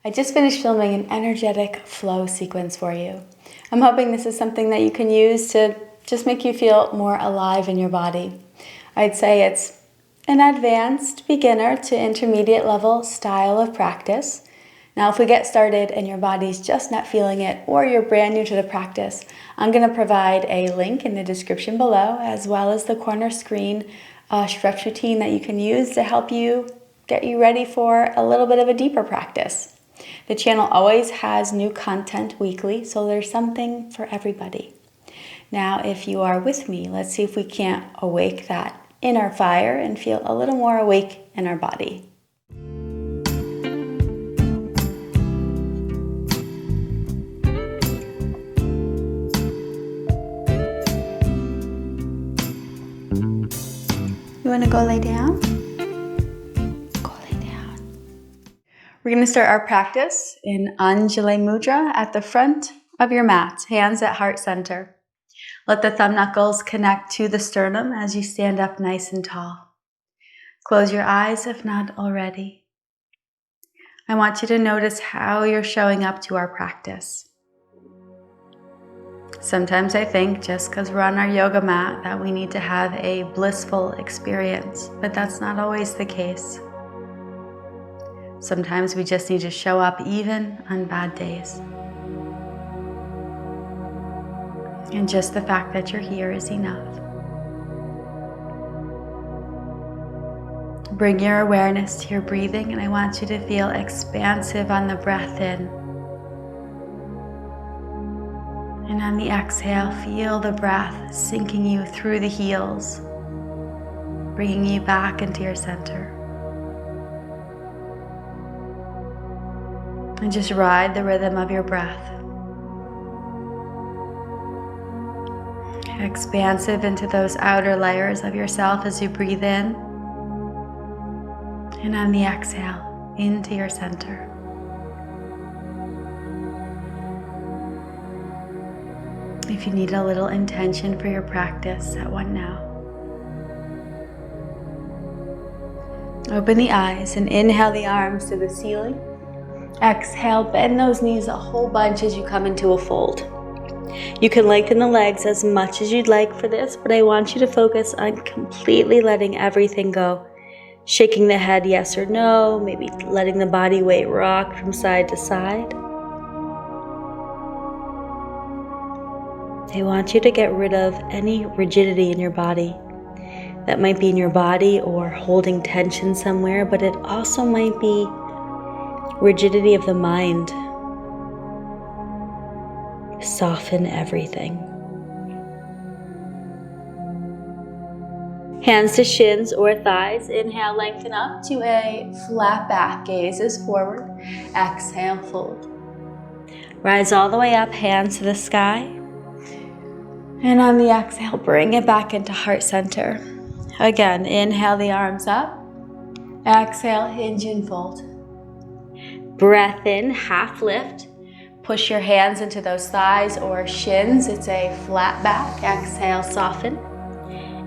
I just finished filming an energetic flow sequence for you. I'm hoping this is something that you can use to just make you feel more alive in your body. I'd say it's an advanced beginner to intermediate level style of practice. Now, if we get started and your body's just not feeling it, or you're brand new to the practice, I'm going to provide a link in the description below, as well as the corner screen stretch routine that you can use to help you get you ready for a little bit of a deeper practice. The channel always has new content weekly, so there's something for everybody. Now, if you are with me, let's see if we can't awake that inner fire and feel a little more awake in our body. You want to go lay down? Go lay down. We're going to start our practice in Anjali Mudra at the front of your mat, hands at heart center. Let the thumb knuckles connect to the sternum as you stand up nice and tall. Close your eyes if not already. I want you to notice how you're showing up to our practice. Sometimes I think just because we're on our yoga mat that we need to have a blissful experience, but that's not always the case. Sometimes we just need to show up even on bad days. And just the fact that you're here is enough. Bring your awareness to your breathing, and I want you to feel expansive on the breath in. And on the exhale, feel the breath sinking you through the heels, bringing you back into your center. And just ride the rhythm of your breath. Expansive into those outer layers of yourself as you breathe in. And on the exhale, into your center. If you need a little intention for your practice, set one now. Open the eyes and inhale the arms to the ceiling. Exhale, bend those knees a whole bunch as you come into a fold. You can lengthen the legs as much as you'd like for this, but I want you to focus on completely letting everything go. Shaking the head yes or no, maybe letting the body weight rock from side to side. I want you to get rid of any rigidity in your body. That might be in your body or holding tension somewhere, but it also might be rigidity of the mind. Soften everything. Hands to shins or thighs. Inhale, lengthen up to a flat back. Gazes forward. Exhale, fold. Rise all the way up, hands to the sky. And on the exhale, bring it back into heart center. Again, inhale the arms up. Exhale, hinge and fold. Breath in, half lift. Push your hands into those thighs or shins. It's a flat back. Exhale, soften.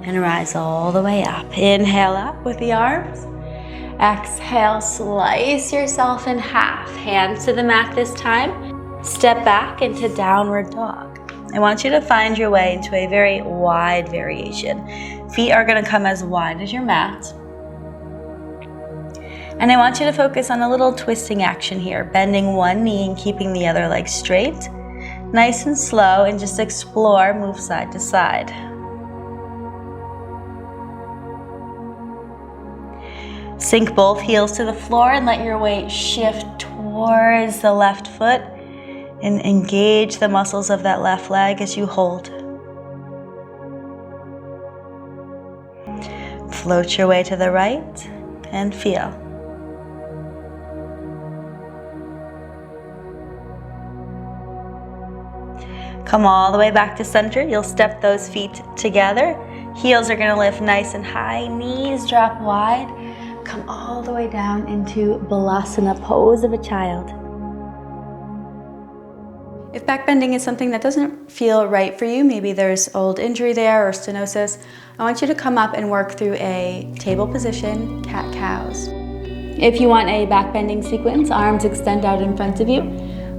And rise all the way up. Inhale up with the arms. Exhale, slice yourself in half. Hands to the mat this time. Step back into downward dog. I want you to find your way into a very wide variation. Feet are going to come as wide as your mat. And I want you to focus on a little twisting action here, bending one knee and keeping the other leg straight. Nice and slow, and just explore, move side to side. Sink both heels to the floor and let your weight shift towards the left foot. And engage the muscles of that left leg as you hold. Float your way to the right and feel. Come all the way back to center. You'll step those feet together. Heels are going to lift nice and high. Knees drop wide. Come all the way down into Balasana, pose of a child. If backbending is something that doesn't feel right for you, maybe there's old injury there or stenosis, I want you to come up and work through a table position, cat-cows. If you want a back bending sequence, arms extend out in front of you.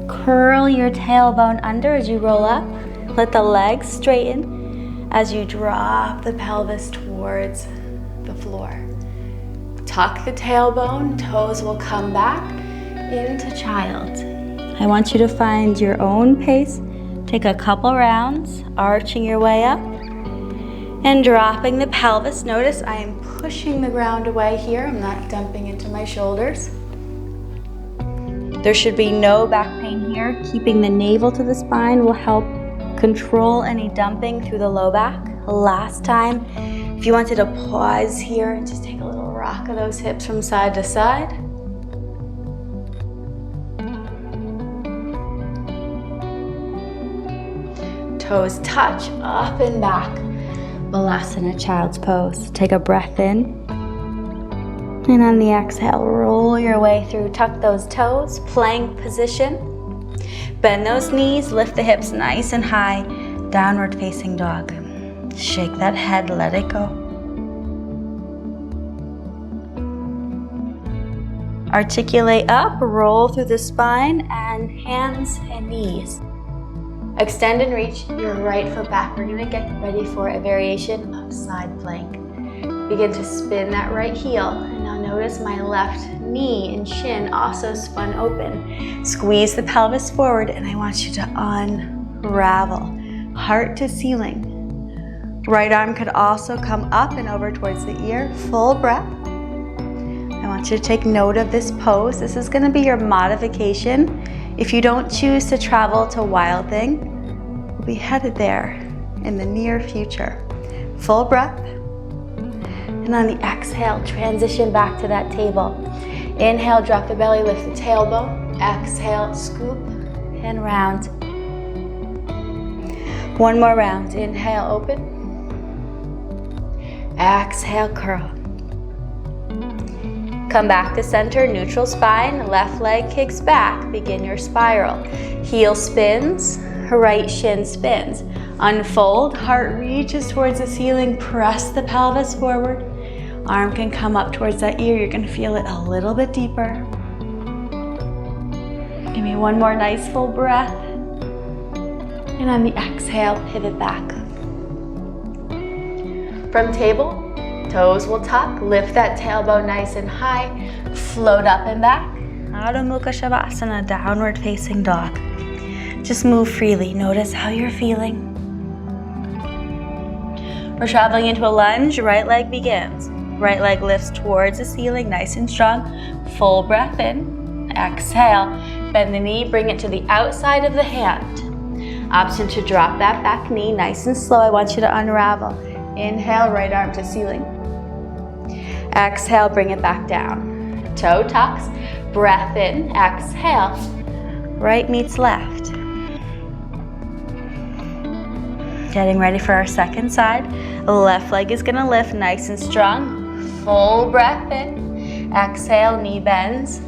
Curl your tailbone under as you roll up. Let the legs straighten as you drop the pelvis towards the floor. Tuck the tailbone, toes will come back into child. I want you to find your own pace. Take a couple rounds, arching your way up and dropping the pelvis. Notice I am pushing the ground away here. I'm not dumping into my shoulders. There should be no back pain here. Keeping the navel to the spine will help control any dumping through the low back. Last time, if you wanted to pause here and just take a little rock of those hips from side to side. Toes touch, up and back. Balasana, child's pose. Take a breath in. And on the exhale, roll your way through. Tuck those toes, plank position. Bend those knees, lift the hips nice and high. Downward facing dog. Shake that head, let it go. Articulate up, roll through the spine, and hands and knees. Extend and reach your right foot back. We're gonna get ready for a variation of side plank. Begin to spin that right heel. And now notice my left knee and shin also spun open. Squeeze the pelvis forward, and I want you to unravel. Heart to ceiling. Right arm could also come up and over towards the ear. Full breath. I want you to take note of this pose. This is gonna be your modification. If you don't choose to travel to Wild Thing, we'll be headed there in the near future. Full breath. And on the exhale, transition back to that table. Inhale, drop the belly, lift the tailbone. Exhale, scoop and round. One more round. Inhale, open. Exhale, curl. Come back to center, neutral spine, left leg kicks back, begin your spiral. Heel spins, right shin spins. Unfold, heart reaches towards the ceiling, press the pelvis forward. Arm can come up towards that ear, you're gonna feel it a little bit deeper. Give me one more nice full breath. And on the exhale, pivot back. From table, toes will tuck, lift that tailbone nice and high, float up and back. Adho Mukha Shavasana, downward facing dog. Just move freely, notice how you're feeling. We're traveling into a lunge, right leg begins. Right leg lifts towards the ceiling, nice and strong. Full breath in, exhale. Bend the knee, bring it to the outside of the hand. Option to drop that back knee, nice and slow. I want you to unravel. Inhale, right arm to ceiling. Exhale, bring it back down. Toe tucks, breath in, exhale. Right meets left. Getting ready for our second side. Left leg is gonna lift nice and strong. Full breath in. Exhale, knee bends.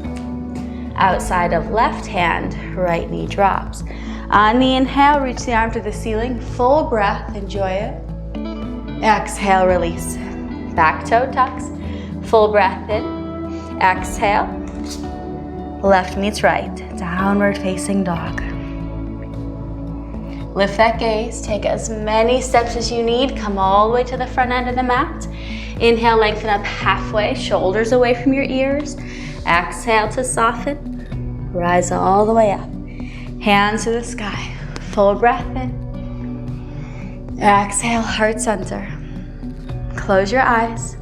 Outside of left hand, right knee drops. On the inhale, reach the arm to the ceiling. Full breath, enjoy it. Exhale, release. Back toe tucks. Full breath in. Exhale. Left meets right. Downward facing dog. Lift that gaze. Take as many steps as you need. Come all the way to the front end of the mat. Inhale, lengthen up halfway. Shoulders away from your ears. Exhale to soften. Rise all the way up. Hands to the sky. Full breath in. Exhale, heart center. Close your eyes.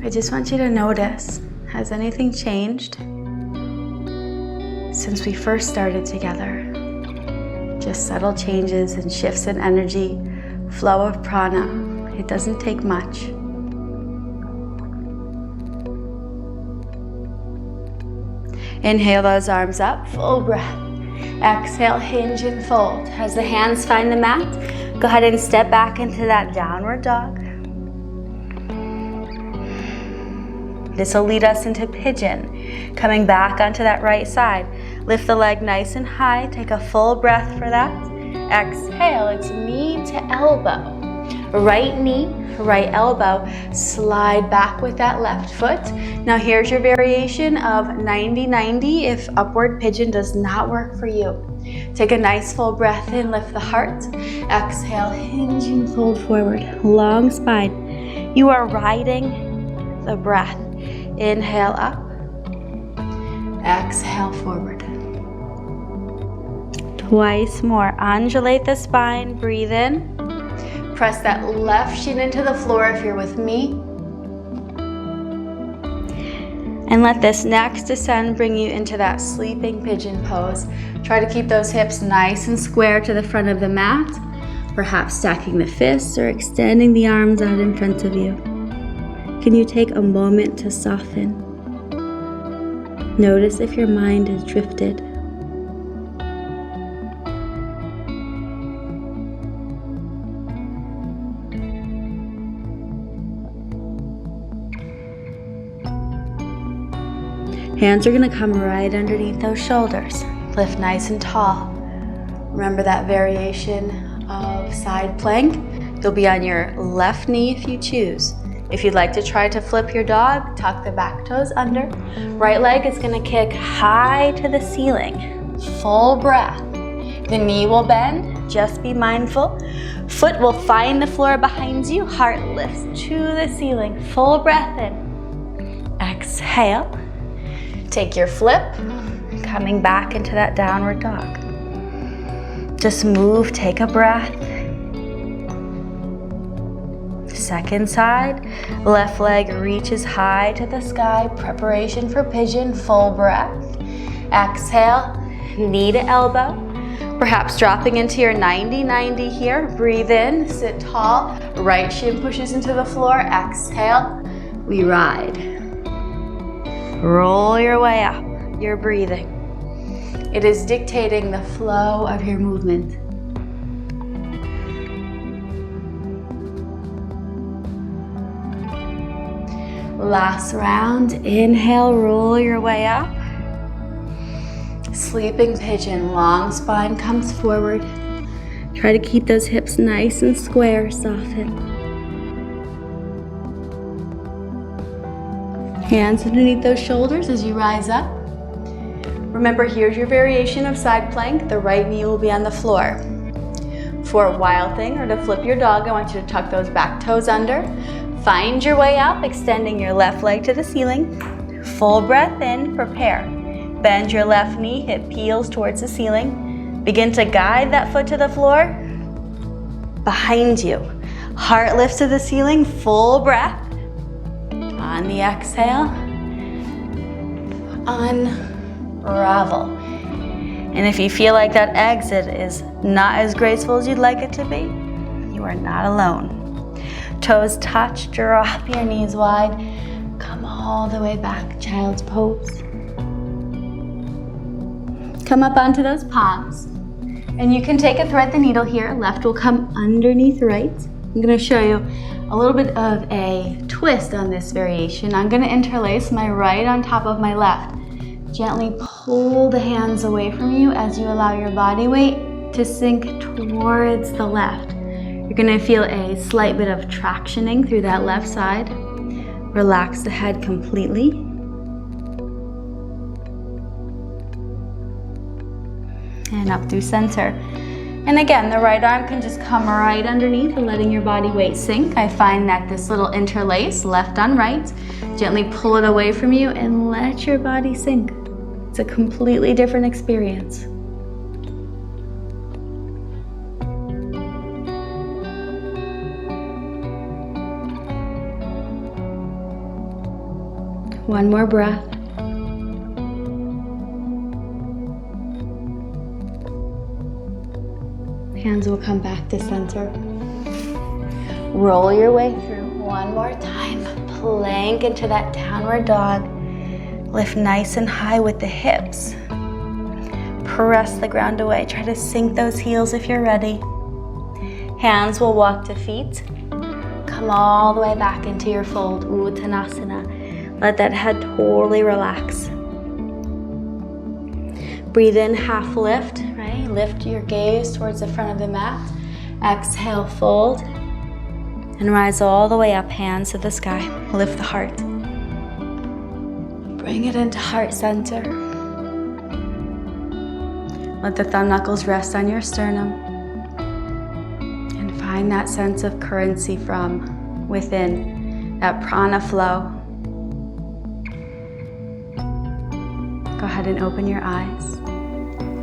I just want you to notice, has anything changed since we first started together? Just subtle changes and shifts in energy, flow of prana. It doesn't take much. Inhale those arms up, full breath. Exhale, hinge and fold. As the hands find the mat, go ahead and step back into that downward dog. This will lead us into pigeon. Coming back onto that right side. Lift the leg nice and high. Take a full breath for that. Exhale, it's knee to elbow. Right knee, right elbow, slide back with that left foot. Now here's your variation of 90-90 if upward pigeon does not work for you. Take a nice full breath in, lift the heart. Exhale, hinge and fold forward, long spine. You are riding the breath. Inhale up, exhale forward. Twice more, undulate the spine, breathe in. Press that left shin into the floor if you're with me. And let this next descend bring you into that sleeping pigeon pose. Try to keep those hips nice and square to the front of the mat, perhaps stacking the fists or extending the arms out in front of you. Can you take a moment to soften? Notice if your mind has drifted. Hands are going to come right underneath those shoulders. Lift nice and tall. Remember that variation of side plank? You'll be on your left knee if you choose. If you'd like to try to flip your dog, tuck the back toes under. Right leg is going to kick high to the ceiling. Full breath. The knee will bend. Just be mindful. Foot will find the floor behind you. Heart lifts to the ceiling. Full breath in. Exhale. Take your flip, coming back into that downward dog. Just move, take a breath. Second side, left leg reaches high to the sky. Preparation for pigeon, full breath. Exhale, knee to elbow. Perhaps dropping into your 90-90 here. Breathe in, sit tall. Right shin pushes into the floor. Exhale, we ride. Roll your way up, you're breathing. It is dictating the flow of your movement. Last round, inhale, roll your way up. Sleeping pigeon, long spine comes forward. Try to keep those hips nice and square, soften. Hands underneath those shoulders as you rise up. Remember, here's your variation of side plank. The right knee will be on the floor. For a wild thing or to flip your dog, I want you to tuck those back toes under. Find your way up, extending your left leg to the ceiling. Full breath in, prepare. Bend your left knee, hip peels towards the ceiling. Begin to guide that foot to the floor. Behind you. Heart lifts to the ceiling, full breath. On the exhale, unravel. And if you feel like that exit is not as graceful as you'd like it to be, you are not alone. Toes touch, drop your knees wide. Come all the way back, child's pose. Come up onto those palms. And you can take a thread the needle here. Left will come underneath right. I'm going to show you a little bit of a twist on this variation. I'm going to interlace my right on top of my left. Gently pull the hands away from you as you allow your body weight to sink towards the left. You're going to feel a slight bit of tractioning through that left side. Relax the head completely. And up through center. And again, the right arm can just come right underneath and letting your body weight sink. I find that this little interlace, left on right, gently pull it away from you and let your body sink. It's a completely different experience. One more breath. Hands will come back to center. Roll your way through one more time. Plank into that downward dog. Lift nice and high with the hips. Press the ground away. Try to sink those heels if you're ready. Hands will walk to feet. Come all the way back into your fold, Uttanasana. Let that head totally relax. Breathe in, half lift, right? Lift your gaze towards the front of the mat. Exhale, fold. And rise all the way up, hands to the sky. Lift the heart. Bring it into heart center. Let the thumb knuckles rest on your sternum. And find that sense of currency from within, that prana flow. Go ahead and open your eyes.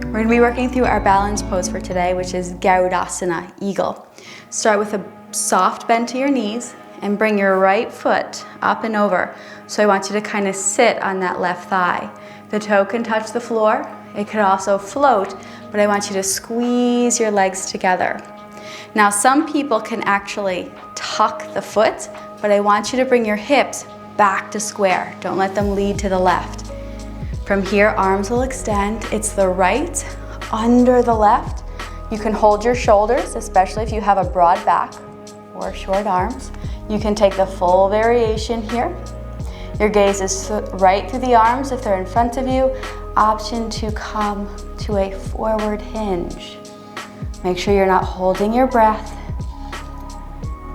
We're going to be working through our balance pose for today, which is Garudasana, eagle. Start with a soft bend to your knees and bring your right foot up and over. So I want you to kind of sit on that left thigh. The toe can touch the floor. It could also float, but I want you to squeeze your legs together. Now, some people can actually tuck the foot, but I want you to bring your hips back to square. Don't let them lead to the left. From here, arms will extend. It's the right under the left. You can hold your shoulders, especially if you have a broad back or short arms. You can take the full variation here. Your gaze is right through the arms if they're in front of you. Option to come to a forward hinge. Make sure you're not holding your breath.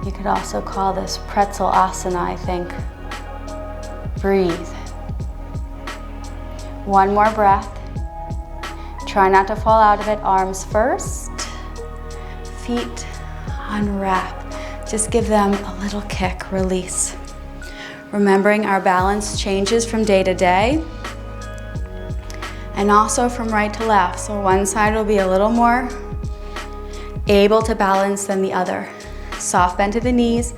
You could also call this pretzel asana, I think. Breathe. One more breath. Try not to fall out of it. Arms first. Feet unwrap. Just give them a little kick, release. Remembering our balance changes from day to day and also from right to left. So one side will be a little more able to balance than the other. Soft bend to the knees.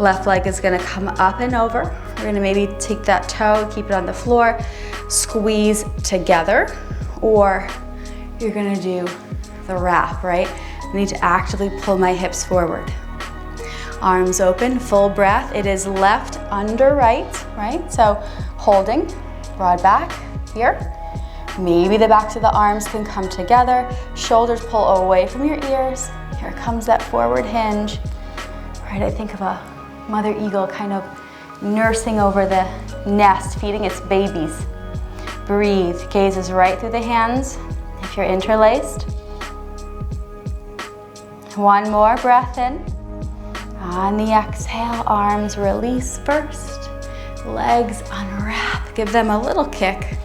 Left leg is gonna come up and over. We're gonna maybe take that toe, keep it on the floor, squeeze together, or you're gonna do the wrap, right? I need to actively pull my hips forward. Arms open, full breath. It is left under right? So holding, broad back here. Maybe the backs of the arms can come together. Shoulders pull away from your ears. Here comes that forward hinge. Right, I think of a mother eagle kind of nursing over the nest, feeding its babies. Breathe, gaze is right through the hands if you're interlaced. One more breath in. On the exhale, arms release first. Legs unwrap, give them a little kick.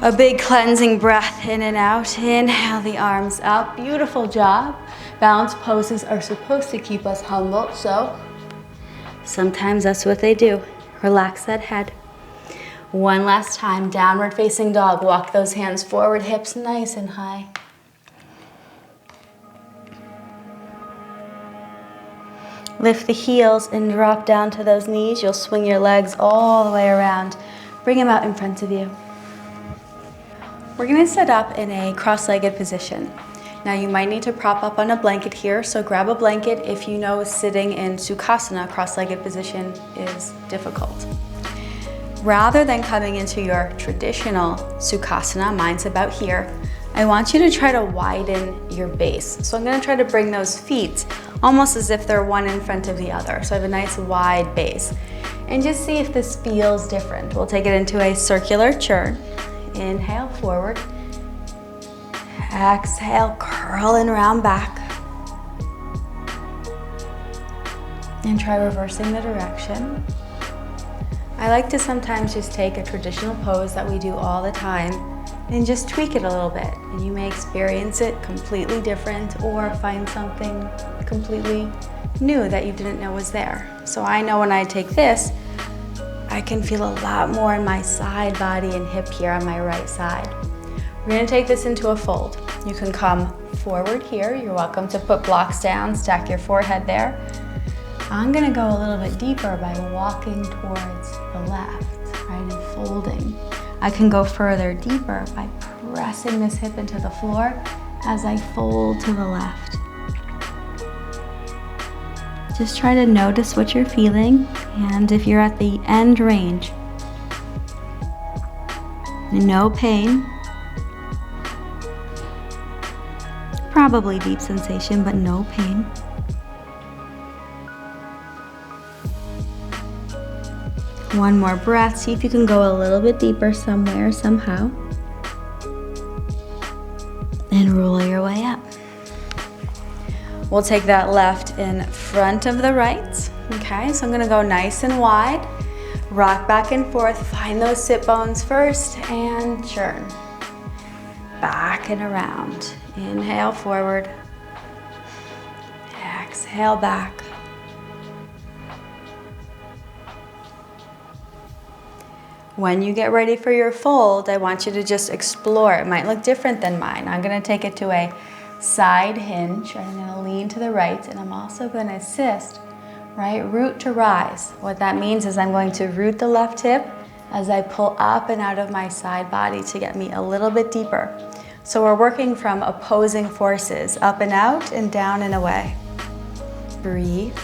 A big cleansing breath in and out. Inhale the arms up, beautiful job. Balance poses are supposed to keep us humble, so sometimes that's what they do. Relax that head. One last time, downward facing dog. Walk those hands forward, hips nice and high. Lift the heels and drop down to those knees. You'll swing your legs all the way around. Bring them out in front of you. We're gonna set up in a cross-legged position. Now you might need to prop up on a blanket here, so grab a blanket if you know sitting in Sukhasana, cross-legged position, is difficult. Rather than coming into your traditional Sukhasana, mine's about here, I want you to try to widen your base. So I'm gonna try to bring those feet almost as if they're one in front of the other. So I have a nice wide base. And just see if this feels different. We'll take it into a circular churn. Inhale, forward. Exhale, curl and round back. And try reversing the direction. I like to sometimes just take a traditional pose that we do all the time and just tweak it a little bit. And you may experience it completely different or find something completely new that you didn't know was there. So I know when I take this, I can feel a lot more in my side body and hip here on my right side. We're gonna take this into a fold. You can come forward here. You're welcome to put blocks down, stack your forehead there. I'm gonna go a little bit deeper by walking towards the left, right, and folding. I can go further deeper by pressing this hip into the floor as I fold to the left. Just try to notice what you're feeling, and if you're at the end range, no pain, probably deep sensation, but no pain. One more breath, see if you can go a little bit deeper somewhere, somehow. And roll your way up. We'll take that left in front of the right. Okay, so I'm gonna go nice and wide. Rock back and forth, find those sit bones first and churn. Back and around. Inhale forward. Exhale back. When you get ready for your fold, I want you to just explore. It might look different than mine. I'm gonna take it to a side hinge. I'm gonna lean to the right, and I'm also gonna assist, right? Root to rise. What that means is I'm going to root the left hip as I pull up and out of my side body to get me a little bit deeper. So we're working from opposing forces, up and out and down and away. Breathe.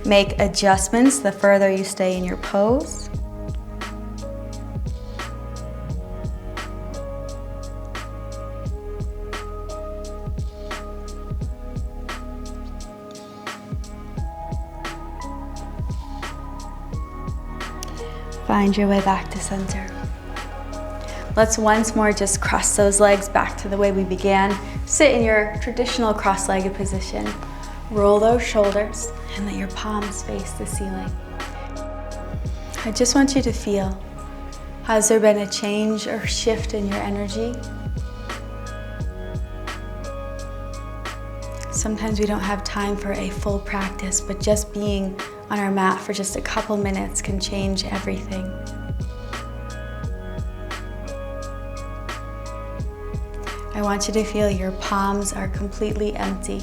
Make adjustments the further you stay in your pose. Find your way back to center. Let's once more just cross those legs back to the way we began. Sit in your traditional cross-legged position. Roll those shoulders and let your palms face the ceiling. I just want you to feel, has there been a change or shift in your energy? Sometimes we don't have time for a full practice, but just being on our mat for just a couple minutes can change everything. I want you to feel your palms are completely empty,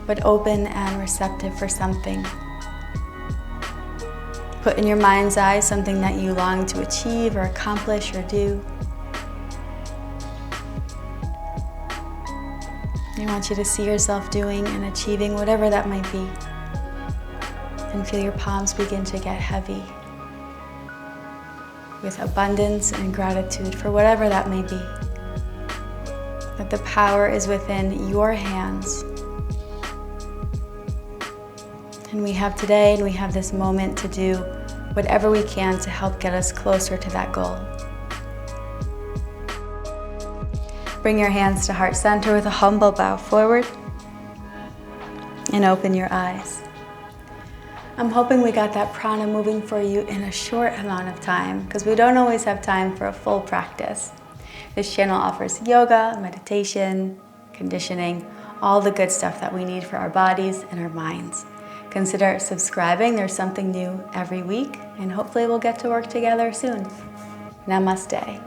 but open and receptive for something. Put in your mind's eye something that you long to achieve or accomplish or do. I want you to see yourself doing and achieving whatever that might be. And feel your palms begin to get heavy with abundance and gratitude for whatever that may be. That the power is within your hands. And we have today and we have this moment to do whatever we can to help get us closer to that goal. Bring your hands to heart center with a humble bow forward and open your eyes. I'm hoping we got that prana moving for you in a short amount of time because we don't always have time for a full practice. This channel offers yoga, meditation, conditioning, all the good stuff that we need for our bodies and our minds. Consider subscribing. There's something new every week, and hopefully we'll get to work together soon. Namaste.